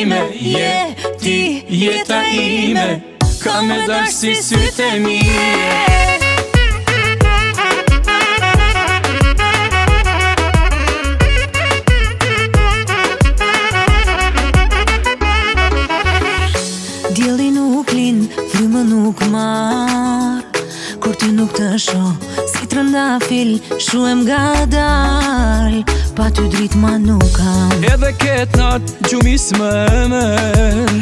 ime, je ti jeta ime, ka me dash si sytë e mije. Dielli nuk lin, frymë nuk marr, kur ty nuk të shoh, si trëndafil, shuhem ngadal, pa ty dritë ma nuk kam. Edhe ket nat gjumis më mër,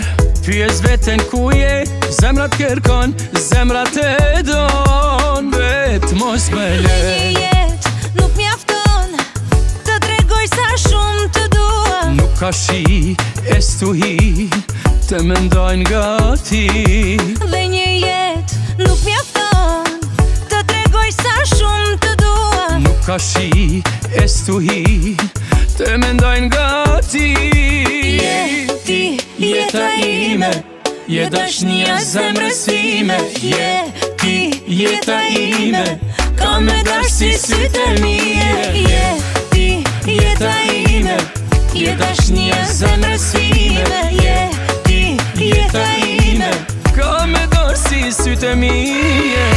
pyes veten ku je, zemrat kërkon, zemrat e don, vet mos më lë. Një jet nuk mjafton, të tregoj sa shumë të dua. Nuk ka shi e stuhi, të mendojnë gati. Dhe një jet nuk mjafton, të tregoj sa shumë të dua. Nuk ka shi e stuhi, të mendojnë gati. Je ti jeta ime, je dashnia zemrës time. Je ti jeta ime, ka me dash si sytë e mije. Je ti jeta ime, je dashnia zemrës time. je ti jeta ime, Ka me dorë si sytë e mije.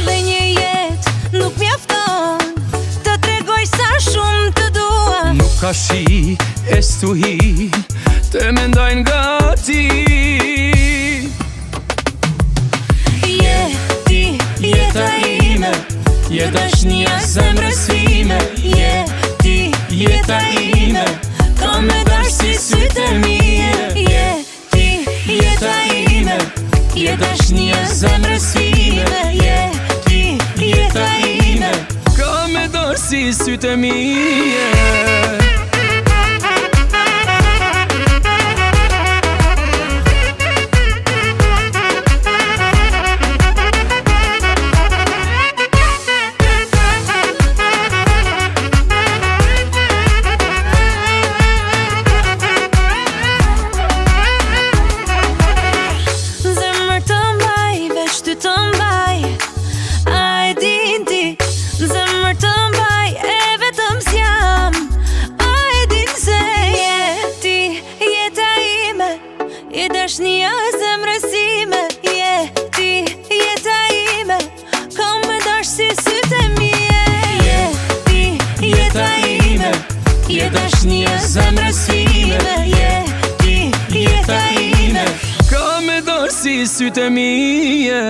Dhe një jet nuk mjafton, të tregoj sa shumë të dua. Nuk ka shi e stuhi, të mendojnë gati. Je ti jeta ime, Je dashnia zemrës time. je ti Jeta ime, ka me dash si sytë e mije. Je ti jeta ime, je dashnia zemrës time. je ti jeta ime, Ka me dorë si sytë e mije. zemër të mbaj, veç ty të mbaj, a e din ti. Zemër të mbaj, e vetëm s'jam, a e din se je ti jeta ime, je dashnia e zemrës ime. Je ti jeta ime, ka me dash si sytë e mije. Je ti jeta ime, Je dashnia zemrës time. je ti jeta ime, Ka me dorë si sytë e mije.